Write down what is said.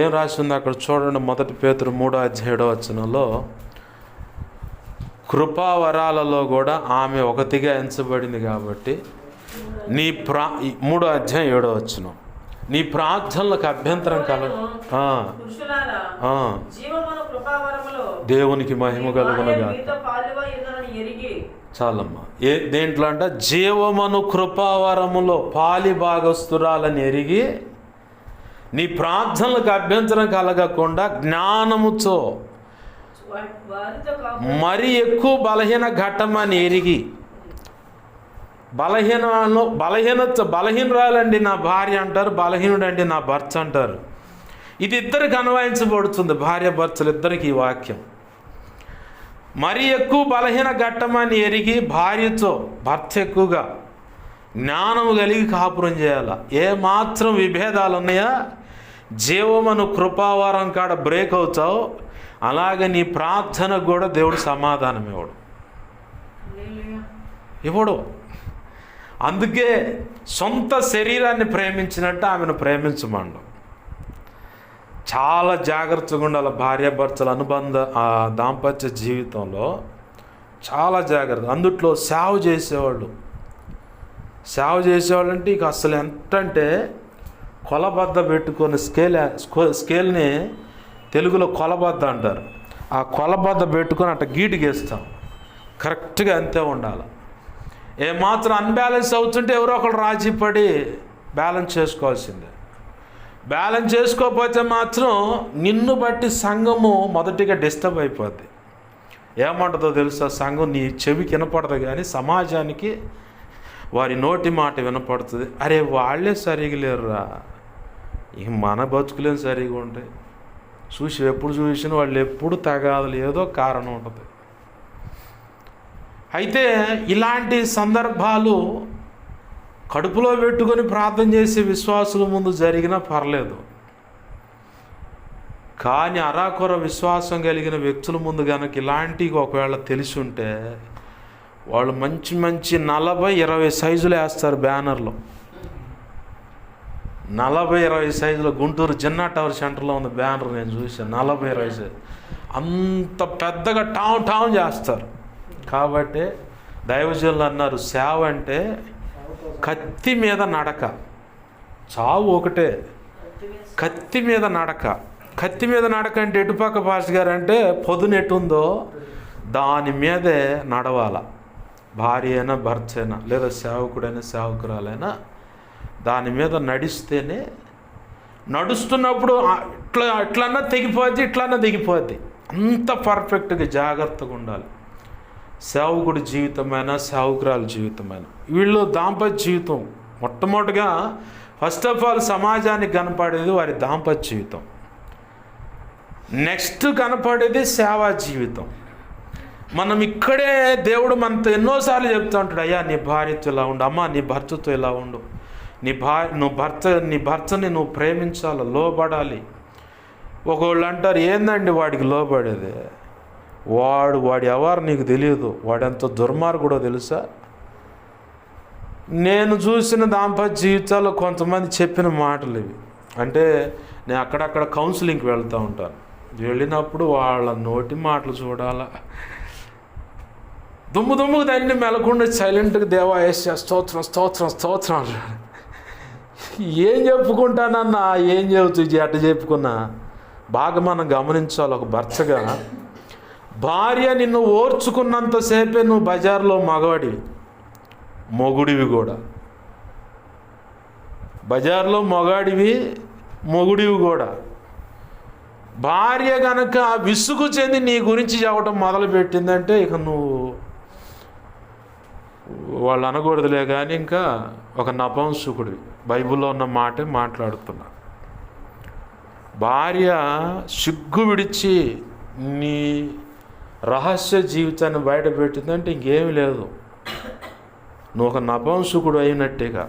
ఏం రాసింది అక్కడ చూడండి. 1 పేతురు 3:7 కృపావరాలలో కూడా ఆమె ఒకటిగా ఎంచబడింది కాబట్టి 3:7 నీ ప్రార్థనలకు అభ్యంతరం కలగ దేవునికి మహిమ కలుగునగా. చాలమ్మా. దేంట్లో అంట? జీవమను కృపావరములో పాలి భాగస్తురాలని ఎరిగి నీ ప్రార్థనలకు అభ్యంతరం కలగకుండా జ్ఞానముతో మరి ఎక్కువ బలహీన ఘట్టమని ఎరిగి. బలహీనరాలండి నా భార్య అంటారు, బలహీనుడండి నా భర్త అంటారు. ఇది ఇద్దరికి అన్వయించబడుతుంది, భార్య భర్తలు ఇద్దరికి ఈ వాక్యం. మరి ఎక్కువ బలహీన ఘట్టమని ఎరిగి భార్యతో భర్త ఎక్కువగా జ్ఞానము కలిగి కాపురం చేయాల. ఏమాత్రం విభేదాలు ఉన్నాయా, జీవమను కృపావారం కాడ బ్రేక్ అవుతావు. అలాగే నీ ప్రార్థనకు కూడా దేవుడు సమాధానం ఇవ్వడు. అందుకే సొంత శరీరాన్ని ప్రేమించినట్టు ఆమెను ప్రేమించమండు. చాలా జాగ్రత్తగా ఉండాలి భార్యాభర్తల అనుబంధ దాంపత్య జీవితంలో. చాలా జాగ్రత్త. అందుట్లో సేవ చేసేవాళ్ళు అంటే ఇక అసలు ఎంతంటే కొలబద్ద పెట్టుకొని స్కేల్ని తెలుగులో కొలబద్ద అంటారు. ఆ కొలబద్ద పెట్టుకొని అట్ట గీటుకేస్తాం. కరెక్ట్గా అంతే ఉండాలి. ఏమాత్రం అన్బ్యాలెన్స్ అవుతుంటే ఎవరో ఒకరు రాజీ పడి బ్యాలెన్స్ చేసుకోవాల్సిందే. బ్యాలెన్స్ చేసుకోకపోతే మాత్రం నిన్ను బట్టి సంఘము మొదటిగా డిస్టర్బ్ అయిపోద్ది. ఏమంటుందో తెలుసా? సంఘం నీ చెవికి వినపడదు కానీ సమాజానికి వారి నోటి మాట వినపడుతుంది. అరే వాళ్ళే సరిగా లేరురా, ఇక మన బతుకులేం సరిగా ఉంటాయి. ఎప్పుడు చూసినా వాళ్ళు ఎప్పుడు తగాదులు ఏదో కారణం ఉంటుంది. అయితే ఇలాంటి సందర్భాలు కడుపులో పెట్టుకొని ప్రార్థన చేసే విశ్వాసుల ముందు జరిగినా పర్లేదు. కానీ అరాకొర విశ్వాసం కలిగిన వ్యక్తుల ముందు కనుక ఇలాంటివి ఒకవేళ తెలిసి ఉంటే వాళ్ళు మంచి 40-20 సైజులు వేస్తారు బ్యానర్లో. 40-20 సైజులో గుంటూరు జిన్నా టవర్ సెంటర్లో ఉన్న బ్యానర్ నేను చూసాను. 40-20 సైజు అంత పెద్దగా టామ్ చేస్తారు. కాబట్టి దైవజనులు అన్నారు, సేవ అంటే కత్తి మీద నడక. చావు ఒకటే, కత్తి మీద నడక. కత్తి మీద నడక అంటే ఎటుపక్క భాష గారు అంటే పొదును ఎటుందో దాని మీదే నడవాల. భార్య అయినా భర్త అయినా లేదా సేవకుడైనా సేవకురాలైనా దాని మీద నడిస్తేనే, నడుస్తున్నప్పుడు ఇట్లన్నా తెగిపోద్ది, ఇట్లన్నా దిగిపోద్ది. అంత పర్ఫెక్ట్గా జాగ్రత్తగా ఉండాలి. సేవకుడి జీవితమైనా సేవకురాల జీవితమైనా వీళ్ళు దాంపత్య జీవితం మొట్టమొదటిగా ఫస్ట్ ఆఫ్ ఆల్ సమాజానికి కనపడేది వారి దాంపత్య జీవితం. నెక్స్ట్ కనపడేది సేవా జీవితం. మనం ఇక్కడే దేవుడు మనతో ఎన్నోసార్లు చెప్తూ ఉంటాడు, అయ్యా నీ భార్యతో ఇలా ఉండు, అమ్మ నీ భర్తతో ఇలా ఉండు, నీ భర్తని నువ్వు ప్రేమించాలి, లోబడాలి. ఒకళ్ళు అంటారు, ఏందండి వాడికి లోబడేది? వాడి ఎవరు నీకు తెలియదు, వాడెంత దుర్మార్గుడో తెలుసా? నేను చూసిన దాంపత్య జీవితాల్లో కొంతమంది చెప్పిన మాటలు ఇవి. అంటే నేను అక్కడక్కడ కౌన్సిలింగ్కి వెళ్తూ ఉంటాను. వెళ్ళినప్పుడు వాళ్ళ నోటి మాటలు చూడాలా. దుమ్ముకు దాన్ని మెలకుండా సైలెంట్గా దేవా యేసయ్యా స్తోత్రం స్తోత్రం స్తోత్రం. ఏం చెప్పుకుంటానన్నా, ఏం చెబుతుంది అట్ట చెప్పుకున్నా. బాగా మనం గమనించాలి. ఒక భర్తగా భార్య నిన్ను ఓర్చుకున్నంతసేపే నువ్వు బజార్లో మొగుడివి కూడా. బజార్లో మొగుడివి కూడా. భార్య కనుక విసుగు చెంది నీ గురించి చెప్పడం మొదలుపెట్టిందంటే ఇక నువ్వు వాళ్ళు అనకూడదులే కానీ ఇంకా ఒక నపుంసకుడివి. బైబిల్లో ఉన్న మాటే మాట్లాడుతున్నా. భార్య సిగ్గు విడిచి నీ రహస్య జీవితాన్ని బయటపెట్టిందంటే ఇంకేమీ లేదు, నువ్వు ఒక నపుంసకుడు అయినట్టేగా.